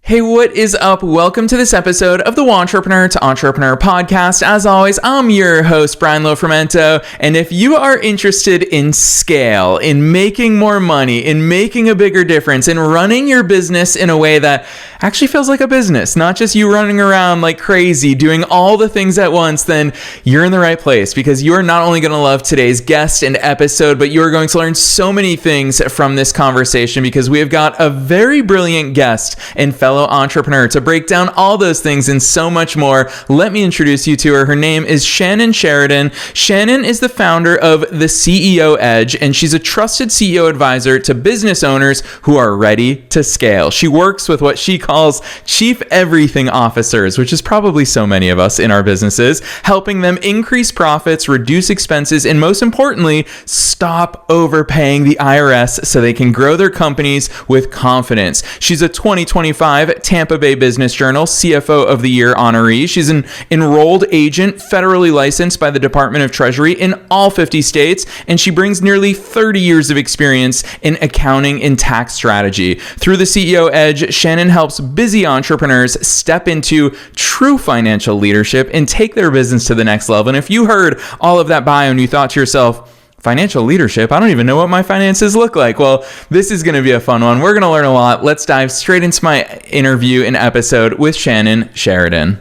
Hey, what is up? Welcome to this episode of the Wantrepreneur to Entrepreneur podcast. As always, I'm your host, Brian Lofrumento. And if you are interested in scale, in making more money, in making a bigger difference, in running your business in a way that actually feels like a business, not just you running around like crazy, doing all the things at once, then you're in the right place, because you are not only going to love today's guest and episode, but you are going to learn so many things from this conversation, because we have got a very brilliant guest and fellow entrepreneur to break down all those things and so much more. Let me introduce you to her. Her name is Shannon Sheridan. Shannon is the founder of the CEO Edge, and she's a trusted CEO advisor to business owners who are ready to scale. She works with what she calls chief everything officers, which is probably so many of us in our businesses, helping them increase profits, reduce expenses, and most importantly, stop overpaying the IRS so they can grow their companies with confidence. She's a 2025 Tampa Bay Business Journal CFO of the Year honoree. She's an enrolled agent, federally licensed by the Department of Treasury in all 50 states, and she brings nearly 30 years of experience in accounting and tax strategy. Through the CEO Edge, Shannon helps busy entrepreneurs step into true financial leadership and take their business to the next level. And if you heard all of that bio and you thought to yourself, financial leadership, I don't even know what my finances look like. Well, this is going to be a fun one. We're going to learn a lot. Let's dive straight into my interview and episode with Shannon Sheridan.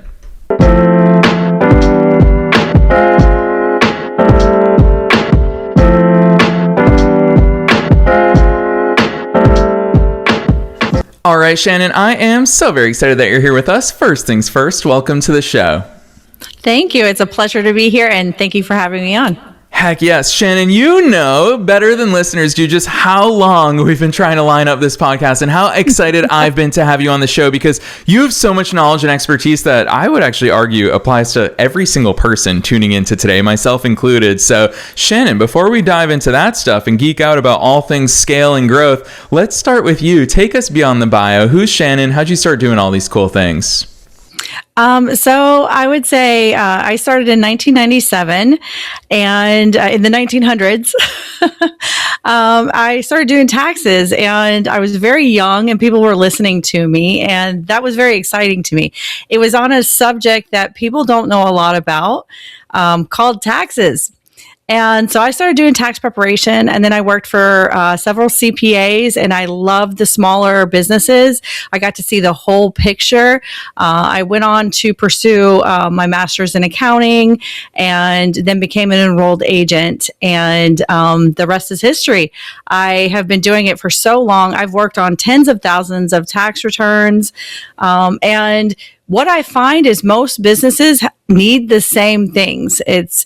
All right, Shannon, I am so very excited that you're here with us. First things first, welcome to the show. Thank you. It's a pleasure to be here, and thank you for having me on. Heck yes. Shannon, you know better than listeners do just how long we've been trying to line up this podcast and how excited I've been to have you on the show, because you have so much knowledge and expertise that I would actually argue applies to every single person tuning into today, myself included. So Shannon, before we dive into that stuff and geek out about all things scale and growth, let's start with you. Take us beyond the bio. Who's Shannon? How'd you start doing all these cool things? So I would say I started in 1997, and in the 1900s, I started doing taxes, and I was very young, and people were listening to me, and that was very exciting to me. It was on a subject that people don't know a lot about, called taxes. And so I started doing tax preparation, and then I worked for several CPAs, and I loved the smaller businesses. I got to see the whole picture. I went on to pursue my master's in accounting, and then became an enrolled agent, and the rest is history. I have been doing it for so long. I've worked on tens of thousands of tax returns, and what I find is most businesses need the same things. It's,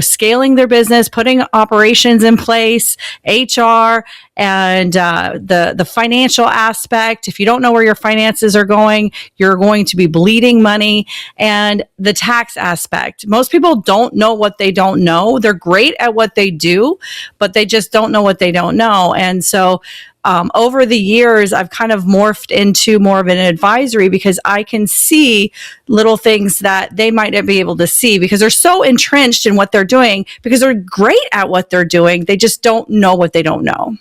scaling their business, putting operations in place, HR, and the financial aspect. If you don't know where your finances are going, you're going to be bleeding money. And the tax aspect. Most people don't know what they don't know. They're great at what they do, but they just don't know what they don't know. And so over the years, I've kind of morphed into more of an advisory, because I can see little things that they might not be able to see, because they're so entrenched in what they're doing, because they're great at what they're doing. They just don't know what they don't know.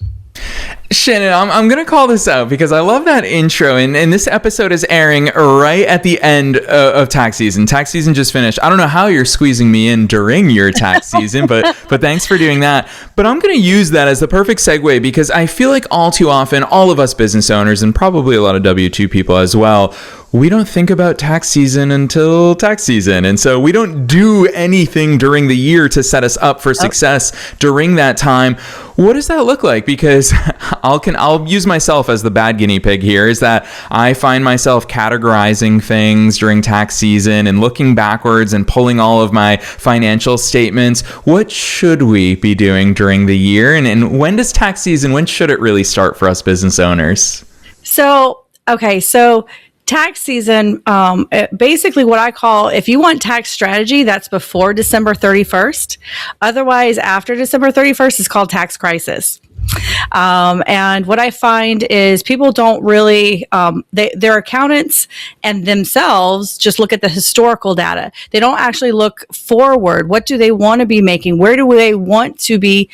Shannon, I'm going to call this out because I love that intro, and this episode is airing right at the end of tax season. Tax season just finished. I don't know how you're squeezing me in during your tax season, but thanks for doing that. But I'm going to use that as the perfect segue, because I feel like all too often, all of us business owners, and probably a lot of W-2 people as well, we don't think about tax season until tax season. And so we don't do anything during the year to set us up for success during that time. What does that look like? Because I'll use myself as the bad guinea pig here, is that I find myself categorizing things during tax season and looking backwards and pulling all of my financial statements. What should we be doing during the year? And when does tax season, when should it really start for us business owners? So tax season, basically what I call, if you want tax strategy, that's before December 31st. Otherwise, after December 31st, it's called tax crisis. And what I find is people don't really, their accountants and themselves just look at the historical data. They don't actually look forward. What do they want to be making? Where do they want to be,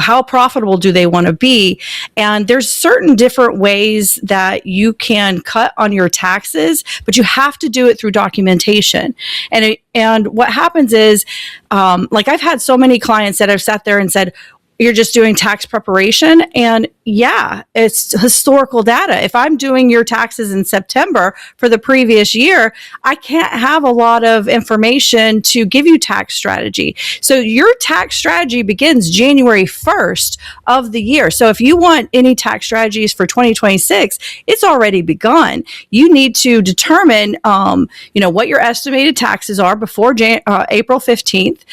how profitable do they want to be? And there's certain different ways that you can cut on your taxes, but you have to do it through documentation. And what happens is, like I've had so many clients that have sat there and said, you're just doing tax preparation. And yeah, it's historical data. If I'm doing your taxes in September for the previous year, I can't have a lot of information to give you tax strategy. So your tax strategy begins January 1st of the year. So if you want any tax strategies for 2026, it's already begun. You need to determine, what your estimated taxes are before April 15th.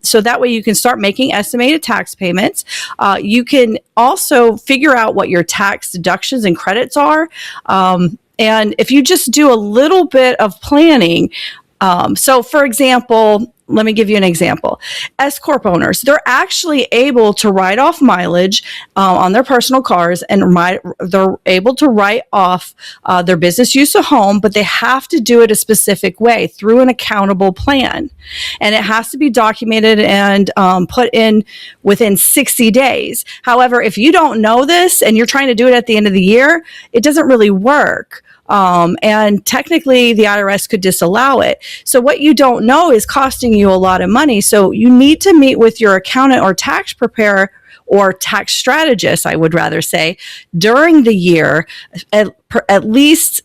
So that way you can start making estimated tax payments. You can also figure out what your tax deductions and credits are. And if you just do a little bit of planning, so for example, let me give you an example. S-Corp owners, they're actually able to write off mileage on their personal cars, and they're able to write off their business use of home, but they have to do it a specific way through an accountable plan. And it has to be documented and put in within 60 days. However, if you don't know this and you're trying to do it at the end of the year, it doesn't really work. And technically the IRS could disallow it. So what you don't know is costing you a lot of money. So you need to meet with your accountant or tax preparer or tax strategist, I would rather say, during the year, at least,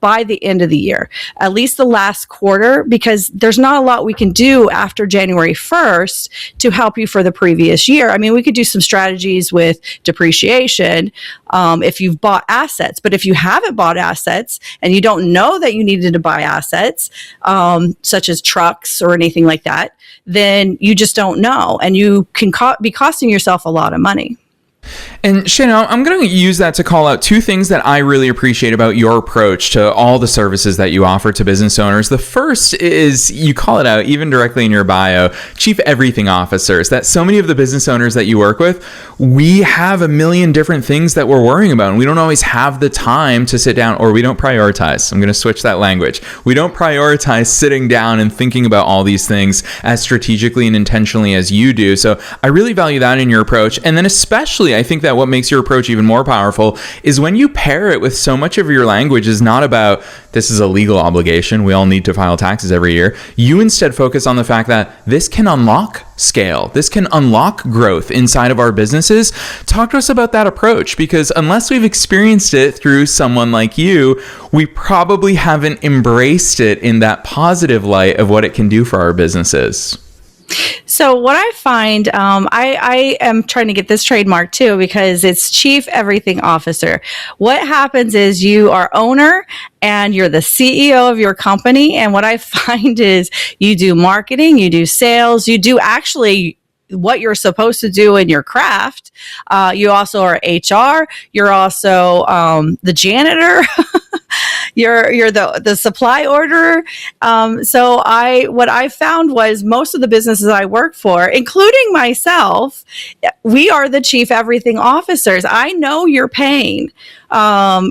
by the end of the year, at least the last quarter, because there's not a lot we can do after January 1st to help you for the previous year. I mean, we could do some strategies with depreciation if you've bought assets, but if you haven't bought assets and you don't know that you needed to buy assets, such as trucks or anything like that, then you just don't know, and you can be costing yourself a lot of money. And Shannon, I'm going to use that to call out two things that I really appreciate about your approach to all the services that you offer to business owners. The first is, you call it out even directly in your bio, Chief Everything Officers. That so many of the business owners that you work with, we have a million different things that we're worrying about, and we don't always have the time to sit down, or we don't prioritize. I'm going to switch that language. We don't prioritize sitting down and thinking about all these things as strategically and intentionally as you do. So I really value that in your approach. And then especially, I think that what makes your approach even more powerful is when you pair it with so much of your language is not about this is a legal obligation, we all need to file taxes every year. You instead focus on the fact that this can unlock scale. This can unlock growth inside of our businesses. Talk to us about that approach, because unless we've experienced it through someone like you, we probably haven't embraced it in that positive light of what it can do for our businesses. So what I find, I am trying to get this trademark too, because it's Chief Everything Officer. What happens is you are owner and you're the CEO of your company. And what I find is you do marketing, you do sales, you do actually what you're supposed to do in your craft. You also are HR. You're also the janitor. You're the supply orderer. So what I found was most of the businesses I work for, including myself, we are the Chief Everything Officers. I know your pain.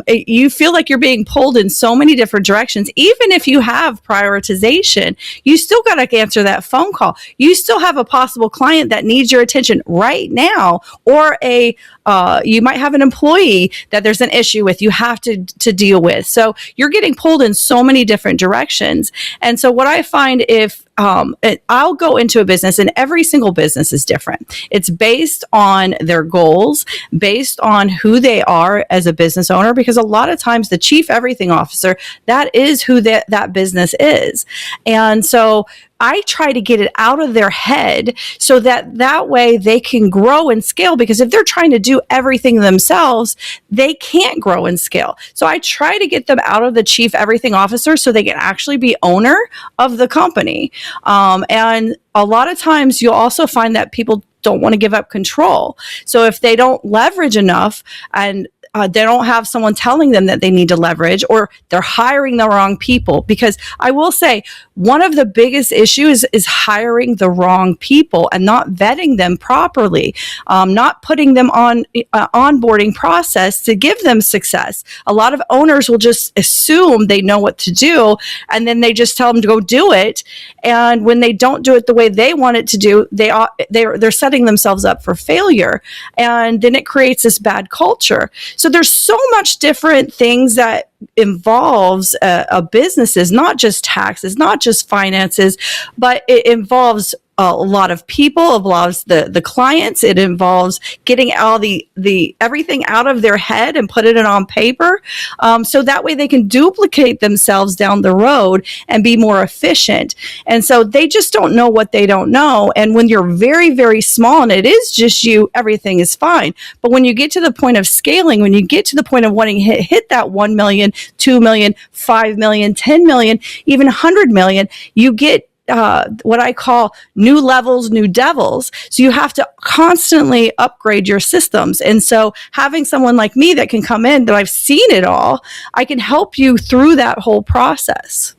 You feel like you're being pulled in so many different directions. Even if you have prioritization, you still got to answer that phone call. You still have a possible client that needs your attention right now, or you might have an employee that there's an issue with, you have to deal with. So you're getting pulled in so many different directions. And so what I find, if I'll go into a business, and every single business is different. It's based on their goals, based on who they are as a business owner, because a lot of times the Chief Everything Officer, that is who that business is. And so I try to get it out of their head so that way they can grow and scale, because if they're trying to do everything themselves, they can't grow and scale. So I try to get them out of the Chief Everything Officer so they can actually be owner of the company. And a lot of times you'll also find that people don't want to give up control. So if they don't leverage enough and they don't have someone telling them that they need to leverage, or they're hiring the wrong people. Because I will say, one of the biggest issues is hiring the wrong people and not vetting them properly, not putting them on onboarding process to give them success. A lot of owners will just assume they know what to do, and then they just tell them to go do it. And when they don't do it the way they want it to do, they're setting themselves up for failure, and then it creates this bad culture. So there's so much different things that involves a business, is not just taxes, not just finances, but it involves a lot of people. It involves the clients. It involves getting all the everything out of their head and put it on paper, so that way they can duplicate themselves down the road and be more efficient. And so they just don't know what they don't know. And when you're very, very small and it is just you, everything is fine. But when you get to the point of scaling, when you get to the point of wanting to hit that 1 million, 2 million, 5 million, 10 million, even 100 million, you get what I call new levels, new devils. So you have to constantly upgrade your systems. And so having someone like me that can come in, that I've seen it all, I can help you through that whole process.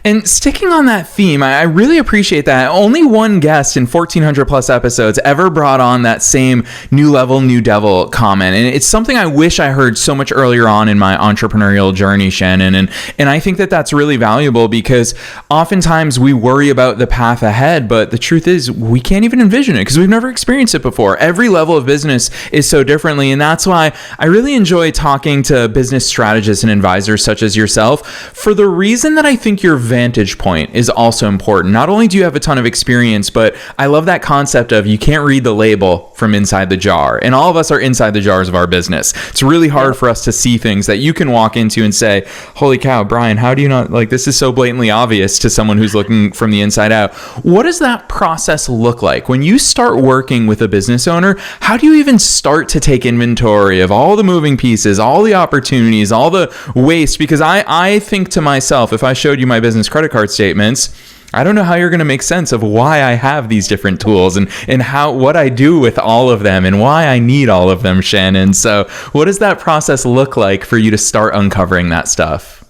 And sticking on that theme, I really appreciate that. Only one guest in 1,400 plus episodes ever brought on that same new level, new devil comment. And it's something I wish I heard so much earlier on in my entrepreneurial journey, Shannon. And I think that that's really valuable, because oftentimes we worry about the path ahead, but the truth is we can't even envision it because we've never experienced it before. Every level of business is so differently. And that's why I really enjoy talking to business strategists and advisors such as yourself, for the reason that I think your vantage point is also important. Not only do you have a ton of experience, but I love that concept of you can't read the label from inside the jar. And all of us are inside the jars of our business. It's really hard for us to see things that you can walk into and say, holy cow, Brian, how do you not, like, this is so blatantly obvious to someone who's looking from the inside out. What does that process look like? When you start working with a business owner, how do you even start to take inventory of all the moving pieces, all the opportunities, all the waste? Because I think to myself, if I showed you my business credit card statements, I don't know how you're going to make sense of why I have these different tools and what I do with all of them and why I need all of them, Shannon. So what does that process look like for you to start uncovering that stuff?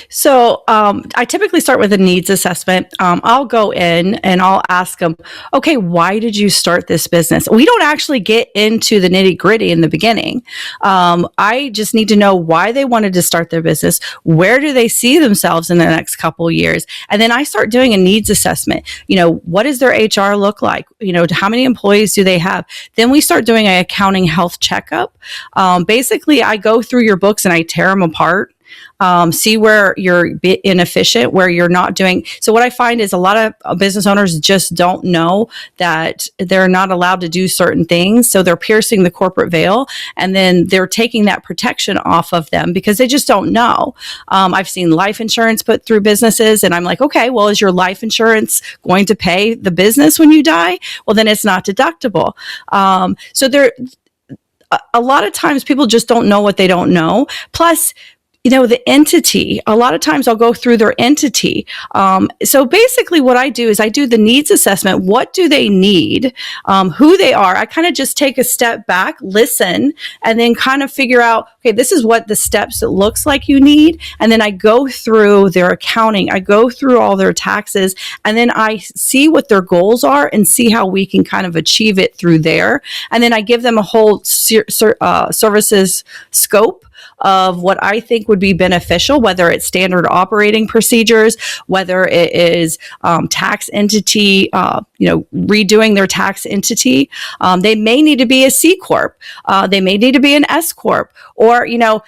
So I typically start with a needs assessment. I'll go in and I'll ask them, okay, why did you start this business? We don't actually get into the nitty gritty in the beginning. I just need to know why they wanted to start their business. Where do they see themselves in the next couple of years? And then I start doing a needs assessment. What does their HR look like? How many employees do they have? Then we start doing an accounting health checkup. Basically, I go through your books and I tear them apart. See where you're a bit inefficient, where you're not doing. So what I find is a lot of business owners just don't know that they're not allowed to do certain things. So they're piercing the corporate veil, and then they're taking that protection off of them because they just don't know. I've seen life insurance put through businesses, and I'm like, okay, well, is your life insurance going to pay the business when you die? Well, then it's not deductible. So a lot of times people just don't know what they don't know. Plus, the entity, a lot of times I'll go through their entity. So basically what I do is I do the needs assessment. What do they need? Who they are. I kind of just take a step back, listen, and then kind of figure out, okay, this is what the steps it looks like you need. And then I go through their accounting. I go through all their taxes, and then I see what their goals are and see how we can kind of achieve it through there. And then I give them a whole services scope of what I think would be beneficial, whether it's standard operating procedures, whether it is tax entity, redoing their tax entity. They may need to be a C-Corp. They may need to be an S-Corp. Or,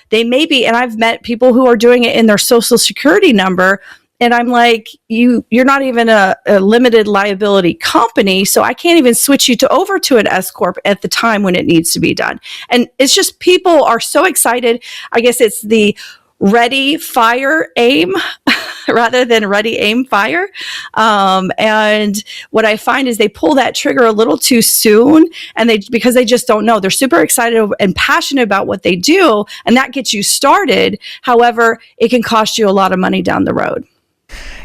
they may be, and I've met people who are doing it in their social security number. And I'm like, you're not even a limited liability company, so I can't even switch you over to an S-Corp at the time when it needs to be done. And it's just people are so excited. I guess it's the ready, fire, aim rather than ready, aim, fire. And what I find is they pull that trigger a little too soon, and because they just don't know. They're super excited and passionate about what they do, and that gets you started. However, it can cost you a lot of money down the road.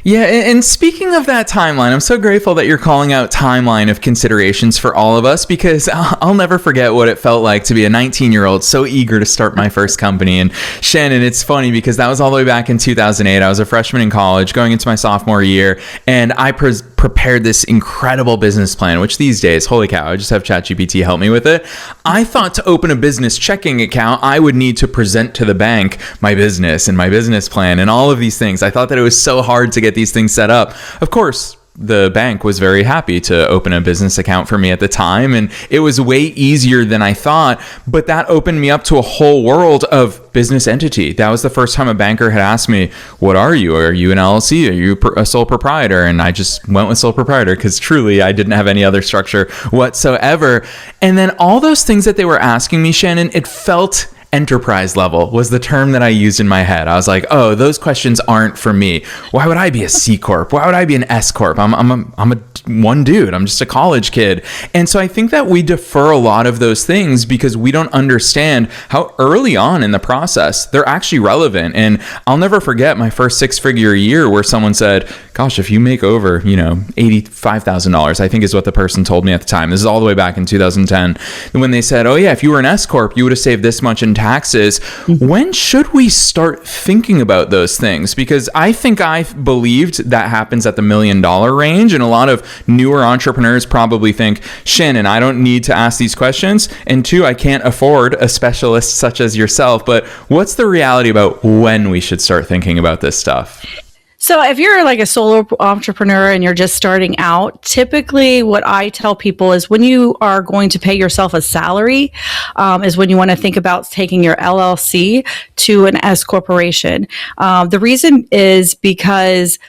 Yeah, and speaking of that timeline, I'm so grateful that you're calling out timeline of considerations for all of us, because I'll never forget what it felt like to be a 19-year-old so eager to start my first company. And Shannon, it's funny because that was all the way back in 2008. I was a freshman in college going into my sophomore year, and I prepared this incredible business plan, which these days, holy cow, I just have ChatGPT help me with it. I thought to open a business checking account, I would need to present to the bank my business and my business plan and all of these things. I thought that it was so hard to get these things set up. Of course, the bank was very happy to open a business account for me at the time, and it was way easier than I thought, but that opened me up to a whole world of business entity. That was the first time a banker had asked me, what are you? Are you an LLC? Are you a sole proprietor? And I just went with sole proprietor because truly I didn't have any other structure whatsoever. And then all those things that they were asking me, Shannon, it felt enterprise level was the term that I used in my head. I was like, oh, those questions aren't for me. Why would I be a C-Corp? Why would I be an S-Corp? I'm a one dude. I'm just a college kid. And so I think that we defer a lot of those things because we don't understand how early on in the process they're actually relevant. And I'll never forget my first six-figure year where someone said, gosh, if you make over, $85,000, I think is what the person told me at the time. This is all the way back in 2010. When they said, oh yeah, if you were an S-Corp, you would have saved this much in taxes. When should we start thinking about those things? Because I think I believed that happens at the $1 million range, and a lot of newer entrepreneurs probably think, Shannon, I don't need to ask these questions, and two, I can't afford a specialist such as yourself. But what's the reality about when we should start thinking about this stuff? So if you're like a solo entrepreneur and you're just starting out, typically what I tell people is when you are going to pay yourself a salary, is when you want to think about taking your LLC to an S corporation. The reason is because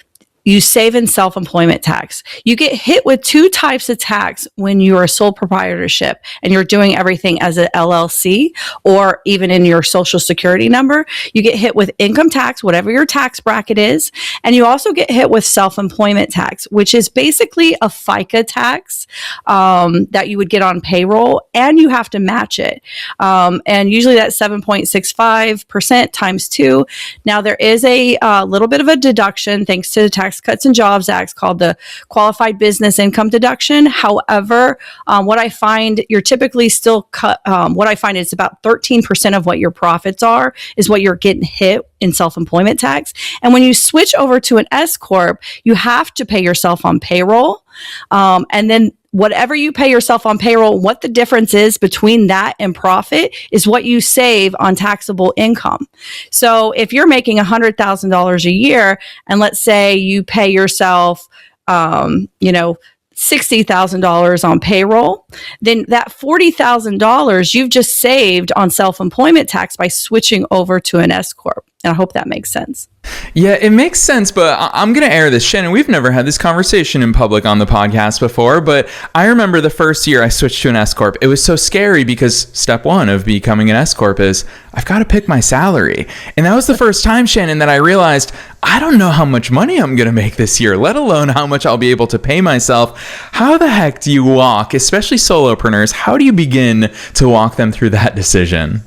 you save in self-employment tax. You get hit with two types of tax when you're a sole proprietorship and you're doing everything as an LLC or even in your social security number. You get hit with income tax, whatever your tax bracket is. And you also get hit with self-employment tax, which is basically a FICA tax that you would get on payroll, and you have to match it. And usually that's 7.65% times 2. Now there is a little bit of a deduction thanks to the Tax Cuts and Jobs Act called the Qualified Business Income Deduction. However, what I find you're typically still cut. What I find is about 13% of what your profits are is what you're getting hit in self-employment tax. And when you switch over to an S-Corp, you have to pay yourself on payroll. And then whatever you pay yourself on payroll, what the difference is between that and profit is what you save on taxable income. So if you're making $100,000 a year, and let's say you pay yourself, $60,000 on payroll, then that $40,000 you've just saved on self-employment tax by switching over to an S-Corp. And I hope that makes sense. Yeah, it makes sense, but I'm going to air this. Shannon, we've never had this conversation in public on the podcast before, but I remember the first year I switched to an S-Corp. It was so scary because step one of becoming an S-Corp is I've got to pick my salary. And that was the first time, Shannon, that I realized I don't know how much money I'm going to make this year, let alone how much I'll be able to pay myself. How the heck do you walk, especially solopreneurs, how do you begin to walk them through that decision?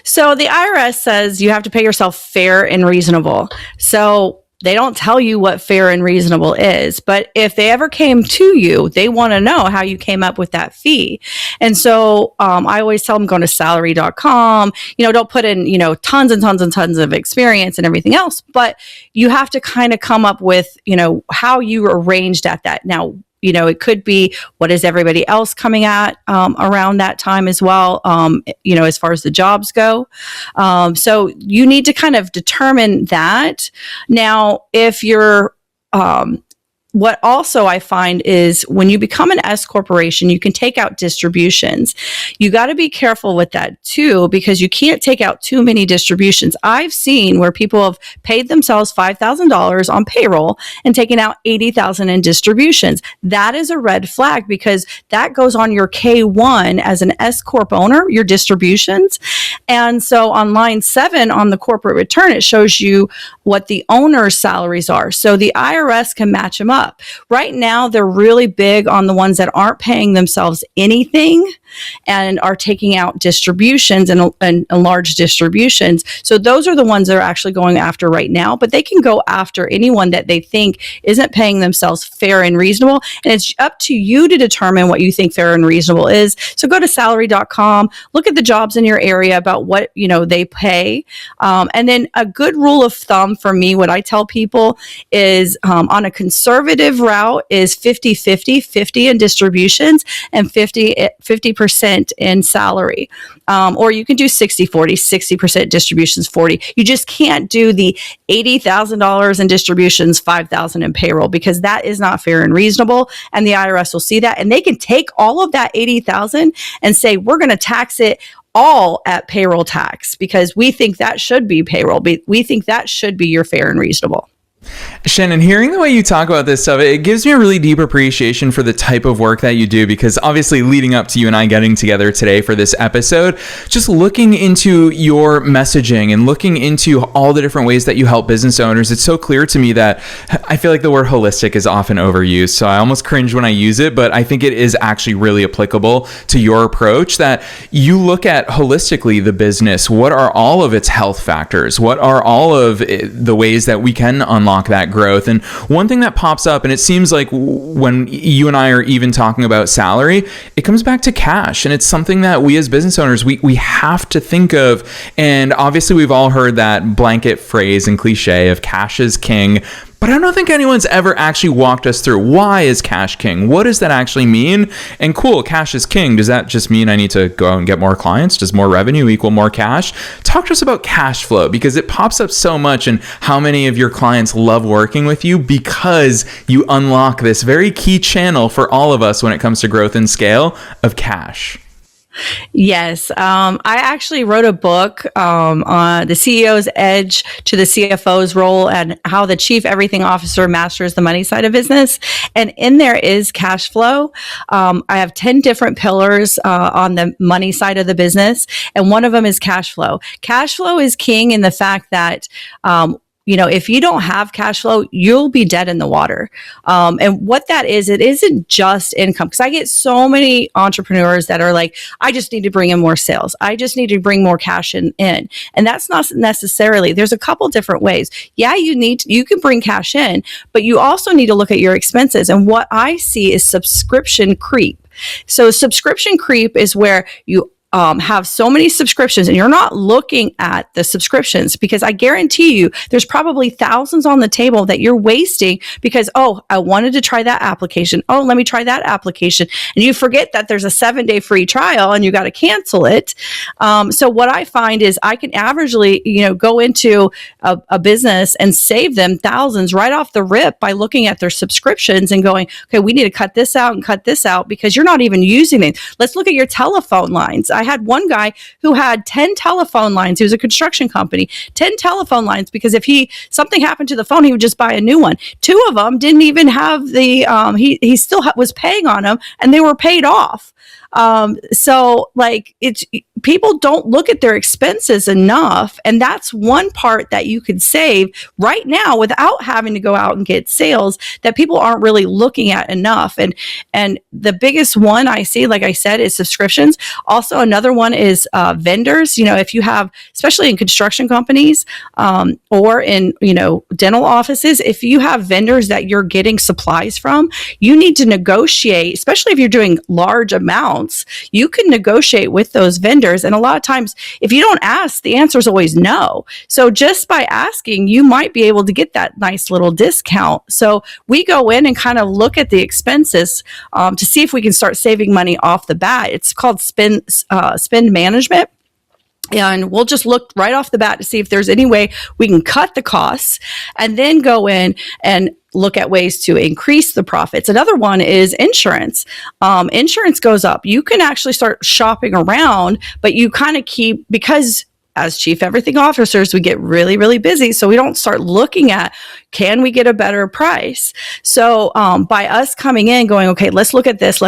So the IRS says you have to pay yourself fair and reasonable. So they don't tell you what fair and reasonable is, but if they ever came to you, they want to know how you came up with that fee. And so I always tell them go to salary.com, don't put in, tons and tons and tons of experience and everything else, but you have to kind of come up with, how you arranged at that. Now, it could be what is everybody else coming at around that time as well, as far as the jobs go. So you need to kind of determine that. Now, if you're what also I find is when you become an S corporation, you can take out distributions. You got to be careful with that too, because you can't take out too many distributions. I've seen where people have paid themselves $5,000 on payroll and taken out $80,000 in distributions. That is a red flag because that goes on your K-1 as an S Corp owner, your distributions. And so on line 7 on the corporate return, it shows you what the owner's salaries are. So the IRS can match them up. Right now, they're really big on the ones that aren't paying themselves anything. and are taking out distributions and large distributions. So those are the ones that are actually going after right now, but they can go after anyone that they think isn't paying themselves fair and reasonable. And it's up to you to determine what you think fair and reasonable is. So go to salary.com, look at the jobs in your area about what, they pay. And then a good rule of thumb for me, what I tell people is on a conservative route is 50-50, 50 in distributions and 50% in salary. Or you can do 60-40, 60% distributions, 40. You just can't do the $80,000 in distributions, $5,000 in payroll, because that is not fair and reasonable. And the IRS will see that, and they can take all of that $80,000 and say, we're going to tax it all at payroll tax because we think that should be payroll. We think that should be your fair and reasonable. Shannon, hearing the way you talk about this stuff, it gives me a really deep appreciation for the type of work that you do, because obviously leading up to you and I getting together today for this episode, just looking into your messaging and looking into all the different ways that you help business owners, it's so clear to me that I feel like the word holistic is often overused. So I almost cringe when I use it, but I think it is actually really applicable to your approach, that you look at holistically the business. What are all of its health factors? What are all of the ways that we can unlock that growth? And one thing that pops up, and it seems like when you and I are even talking about salary, it comes back to cash. And it's something that we as business owners, we have to think of. And obviously we've all heard that blanket phrase and cliche of cash is king. But I don't think anyone's ever actually walked us through, why is cash king? What does that actually mean? And cool, cash is king. Does that just mean I need to go out and get more clients? Does more revenue equal more cash? Talk to us about cash flow, because it pops up so much, and how many of your clients love working with you because you unlock this very key channel for all of us when it comes to growth and scale of cash. Yes. I actually wrote a book on the CEO's edge to the CFO's role and how the chief everything officer masters the money side of business. And in there is cash flow. I have 10 different pillars on the money side of the business. And one of them is cash flow. Cash flow is king in the fact that if you don't have cash flow, you'll be dead in the water. And what that is, it isn't just income. Because I get so many entrepreneurs that are like, I just need to bring in more sales. I just need to bring more cash in. And that's not necessarily. There's a couple different ways. Yeah, you can bring cash in, but you also need to look at your expenses. And what I see is subscription creep. So subscription creep is where you have so many subscriptions and you're not looking at the subscriptions, because I guarantee you there's probably thousands on the table that you're wasting because, I wanted to try that application. Let me try that application. And you forget that there's a 7-day free trial and you got to cancel it. So what I find is I can averagely, go into a business and save them thousands right off the rip by looking at their subscriptions and going, okay, we need to cut this out and cut this out because you're not even using it. Let's look at your telephone lines. I had one guy who had 10 telephone lines. He was a construction company, 10 telephone lines, because if something happened to the phone, he would just buy a new one. 2 of them didn't even have the, he still was paying on them and they were paid off. So people don't look at their expenses enough. And that's one part that you could save right now without having to go out and get sales that people aren't really looking at enough. And the biggest one I see, like I said, is subscriptions. Also, another one is vendors. If you have, especially in construction companies or in, dental offices, if you have vendors that you're getting supplies from, you need to negotiate, especially if you're doing large amounts, you can negotiate with those vendors. And a lot of times, if you don't ask, the answer is always no. So just by asking, you might be able to get that nice little discount. So we go in and kind of look at the expenses to see if we can start saving money off the bat. It's called spend management. And we'll just look right off the bat to see if there's any way we can cut the costs and then go in and look at ways to increase the profits. Another one is insurance. Insurance goes up. You can actually start shopping around, but you kind of keep, because as chief everything officers, we get really, really busy. So we don't start looking at, can we get a better price? So by us coming in going, okay, let's look at this,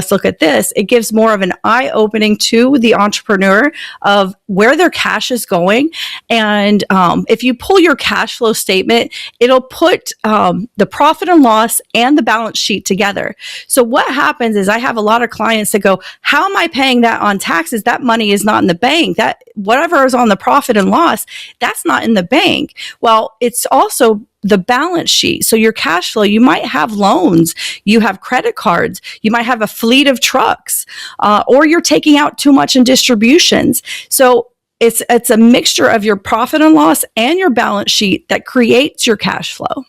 it gives more of an eye opening to the entrepreneur of where their cash is going. And if you pull your cash flow statement, it'll put the profit and loss and the balance sheet together. So what happens is I have a lot of clients that go, how am I paying that on taxes? That money is not in the bank. That whatever is on the profit and loss, that's not in the bank. Well, it's also the balance sheet. So your cash flow, you might have loans, you have credit cards, you might have a fleet of trucks, or you're taking out too much in distributions. So it's a mixture of your profit and loss and your balance sheet that creates your cash flow.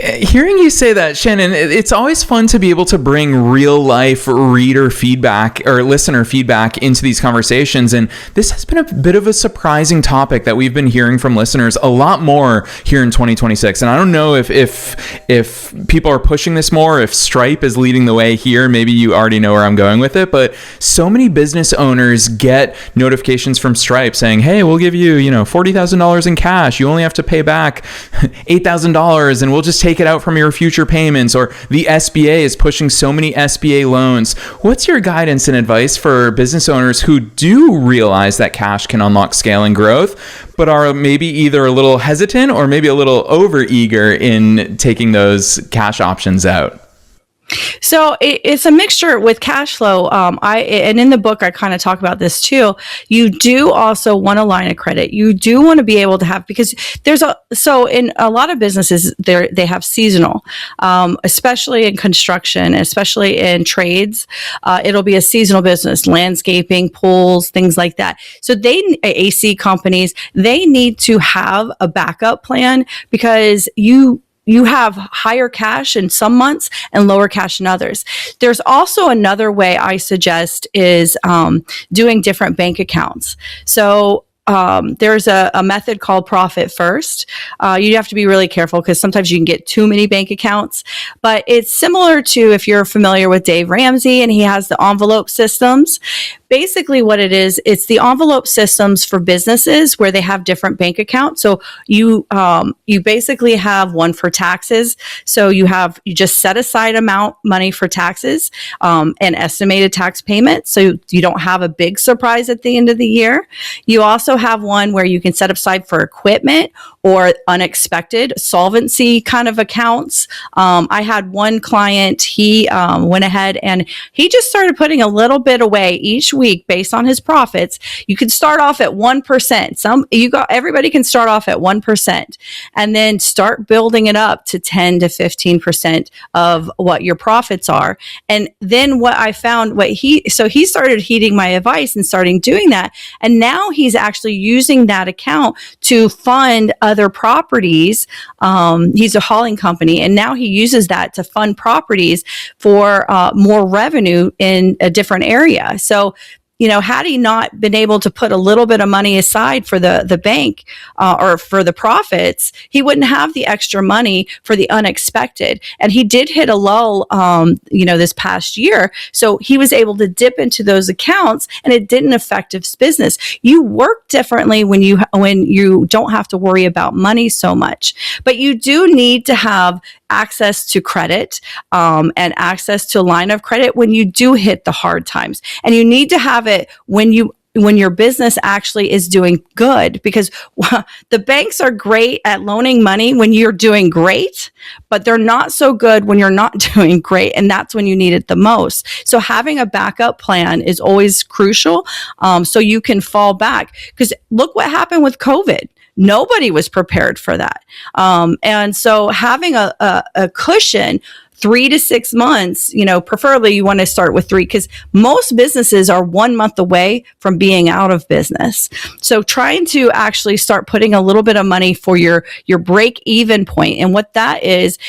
Hearing you say that, Shannon, it's always fun to be able to bring real life reader feedback or listener feedback into these conversations. And this has been a bit of a surprising topic that we've been hearing from listeners a lot more here in 2026. And I don't know if people are pushing this more, if Stripe is leading the way here. Maybe you already know where I'm going with it, but so many business owners get notifications from Stripe saying, hey, we'll give you, $40,000 in cash. You only have to pay back $8,000 and we'll just take it out from your future payments. Or the SBA is pushing so many SBA loans. What's your guidance and advice for business owners who do realize that cash can unlock scale and growth, but are maybe either a little hesitant or maybe a little overeager in taking those cash options out? So it's a mixture with cash flow. And in the book, I kind of talk about this too. You do also want a line of credit. You do want to be able to have, because so in a lot of businesses, they have seasonal, especially in construction, especially in trades. It'll be a seasonal business, landscaping, pools, things like that. So AC companies, they need to have a backup plan because you have higher cash in some months and lower cash in others. There's also another way I suggest is doing different bank accounts. So there's a method called Profit First. You have to be really careful because sometimes you can get too many bank accounts, but it's similar to if you're familiar with Dave Ramsey and he has the envelope systems. Basically what it is, it's the envelope systems for businesses where they have different bank accounts. So you basically have one for taxes. So you just set aside money for taxes, and estimated tax payments. So you don't have a big surprise at the end of the year. You also have one where you can set aside for equipment or unexpected solvency kind of accounts. I had one client, he went ahead and he just started putting a little bit away each week based on his profits. You can start off at 1%. Everybody can start off at 1% and then start building it up to 10 to 15% of what your profits are. And then what I found, he started heeding my advice and starting doing that. And now he's actually using that account to fund other properties. He's a hauling company, and now he uses that to fund properties for more revenue in a different area. So, had he not been able to put a little bit of money aside for the bank or for the profits, he wouldn't have the extra money for the unexpected. And he did hit a lull, this past year. So he was able to dip into those accounts and it didn't affect his business. You work differently when you don't have to worry about money so much, but you do need to have access to credit and access to a line of credit when you do hit the hard times. And you need to have it when your business actually is doing good, because the banks are great at loaning money when you're doing great, but they're not so good when you're not doing great. And that's when you need it the most. So having a backup plan is always crucial. So you can fall back, because look what happened with COVID. Nobody was prepared for that. And so having a cushion, 3 to 6 months, preferably you want to start with 3, because most businesses are 1 month away from being out of business. So trying to actually start putting a little bit of money for your break even point. And what that is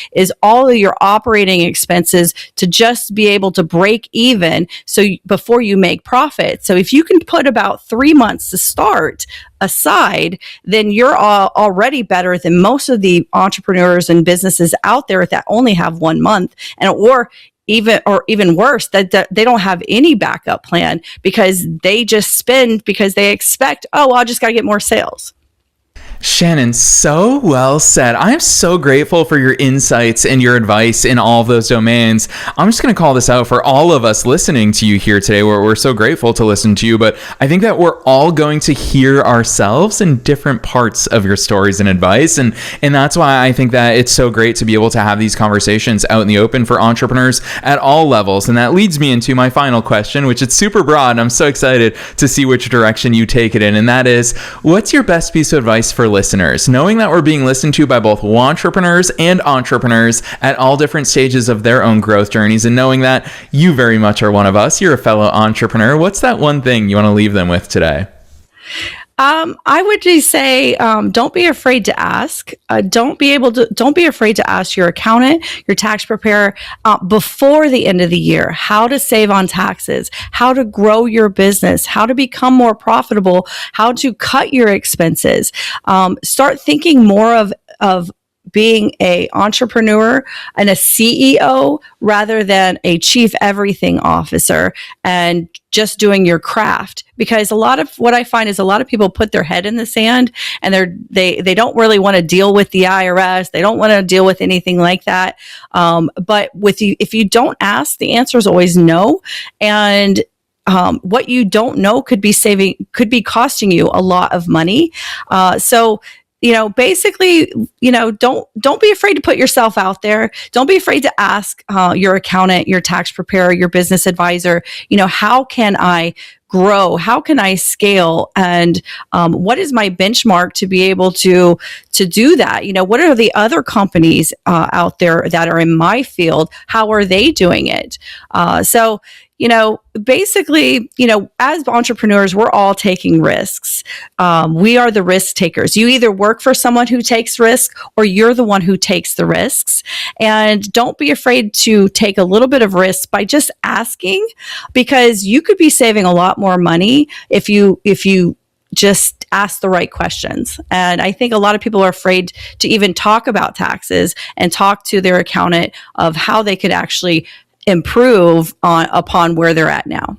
all of your operating expenses to just be able to break even. So before you make profit. So if you can put about 3 months to start aside, then you're already better than most of the entrepreneurs and businesses out there that only have 1 month, or even worse, that they don't have any backup plan because they just spend because they expect, oh, well, I just got to get more sales. Shannon, so well said. I'm so grateful for your insights and your advice in all of those domains. I'm just going to call this out for all of us listening to you here today. We're so grateful to listen to you, but I think that we're all going to hear ourselves in different parts of your stories and advice. And that's why I think that it's so great to be able to have these conversations out in the open for entrepreneurs at all levels. And that leads me into my final question, which is super broad. And I'm so excited to see which direction you take it in. And that is, what's your best piece of advice for listeners, knowing that we're being listened to by both entrepreneurs and entrepreneurs at all different stages of their own growth journeys, and knowing that you very much are one of us, you're a fellow entrepreneur. What's that one thing you want to leave them with today? I would just say, don't be afraid to ask. Don't be afraid to ask your accountant, your tax preparer, before the end of the year, how to save on taxes, how to grow your business, how to become more profitable, how to cut your expenses. Start thinking more of being a entrepreneur and a CEO rather than a chief everything officer and just doing your craft. Because a lot of what I find is a lot of people put their head in the sand and they don't really want to deal with the IRS. They don't want to deal with anything like that. But if you don't ask, the answer is always no. And what you don't know could be costing you a lot of money. So basically, don't be afraid to put yourself out there. Don't be afraid to ask your accountant, your tax preparer, your business advisor, how can I grow? How can I scale? And what is my benchmark to be able to do that? What are the other companies out there that are in my field? How are they doing it? So basically, as entrepreneurs, we're all taking risks. We are the risk takers. You either work for someone who takes risk or you're the one who takes the risks. And don't be afraid to take a little bit of risk by just asking, because you could be saving a lot more money if you just ask the right questions. And I think a lot of people are afraid to even talk about taxes and talk to their accountant of how they could actually improve upon where they're at now.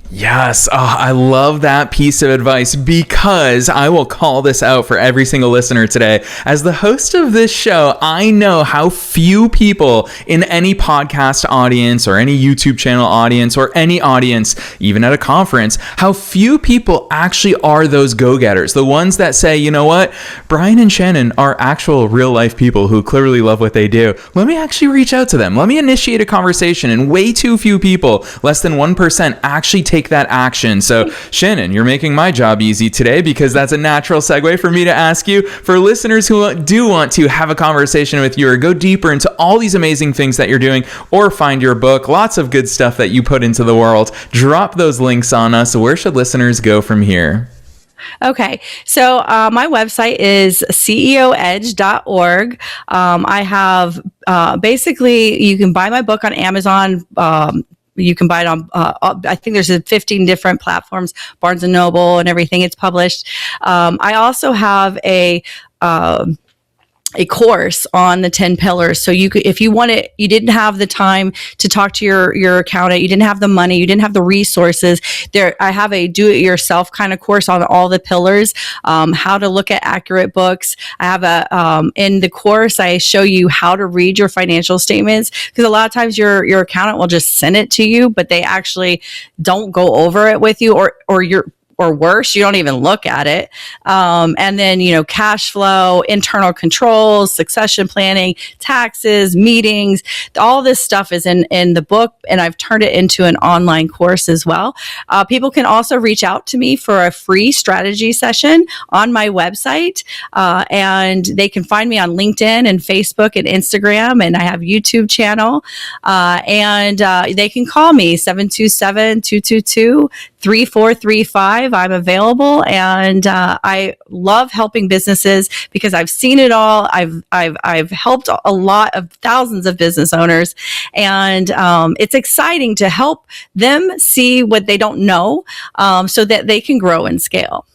Yes. Oh, I love that piece of advice, because I will call this out for every single listener today. As the host of this show, I know how few people in any podcast audience or any YouTube channel audience or any audience, even at a conference, how few people actually are those go-getters. The ones that say, you know what, Brian and Shannon are actual real life people who clearly love what they do. Let me actually reach out to them. Let me initiate a conversation. And way too few people, less than 1%, actually take that action. So Shannon, you're making my job easy today, because that's a natural segue for me to ask you, for listeners who do want to have a conversation with you or go deeper into all these amazing things that you're doing, or find your book, lots of good stuff that you put into the world, drop those links on us. Where should listeners go from here? Okay. So my website is ceoedge.org. I have basically, you can buy my book on Amazon. You can buy it on, I think there's 15 different platforms, Barnes and Noble and everything. It's published. I also have a course on the 10 pillars. So you could, if you wanted, you didn't have the time to talk to your accountant, you didn't have the money, you didn't have the resources there. I have a do-it-yourself kind of course on all the pillars, how to look at accurate books. I have in the course, I show you how to read your financial statements, because a lot of times your accountant will just send it to you, but they actually don't go over it with you, or worse, you don't even look at it. And then, cash flow, internal controls, succession planning, taxes, meetings, all this stuff is in the book, and I've turned it into an online course as well. People can also reach out to me for a free strategy session on my website. And they can find me on LinkedIn and Facebook and Instagram, and I have YouTube channel. And they can call me 727-222-3435. I'm available, and I love helping businesses because I've seen it all. I've helped a lot of thousands of business owners, and it's exciting to help them see what they don't know, so that they can grow and scale.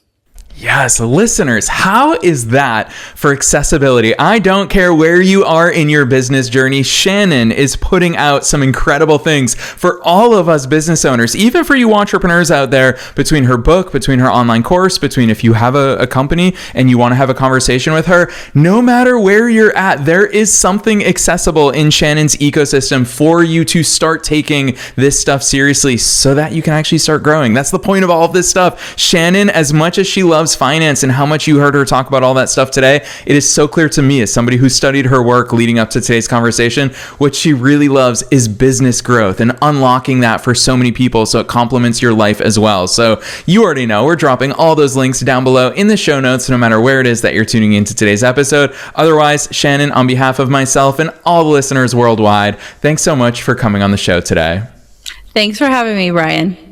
Yes, listeners, how is that for accessibility? I don't care where you are in your business journey. Shannon is putting out some incredible things for all of us business owners, even for you entrepreneurs out there, between her book, between her online course, between if you have a company and you want to have a conversation with her. No matter where you're at, there is something accessible in Shannon's ecosystem for you to start taking this stuff seriously so that you can actually start growing. That's the point of all of this stuff. Shannon, as much as she loves finance and how much you heard her talk about all that stuff today, it is so clear to me as somebody who studied her work leading up to today's conversation, what she really loves is business growth and unlocking that for so many people so it complements your life as well. So you already know we're dropping all those links down below in the show notes, no matter where it is that you're tuning into today's episode. Otherwise, Shannon, on behalf of myself and all the listeners worldwide, thanks so much for coming on the show today. Thanks for having me, Brian.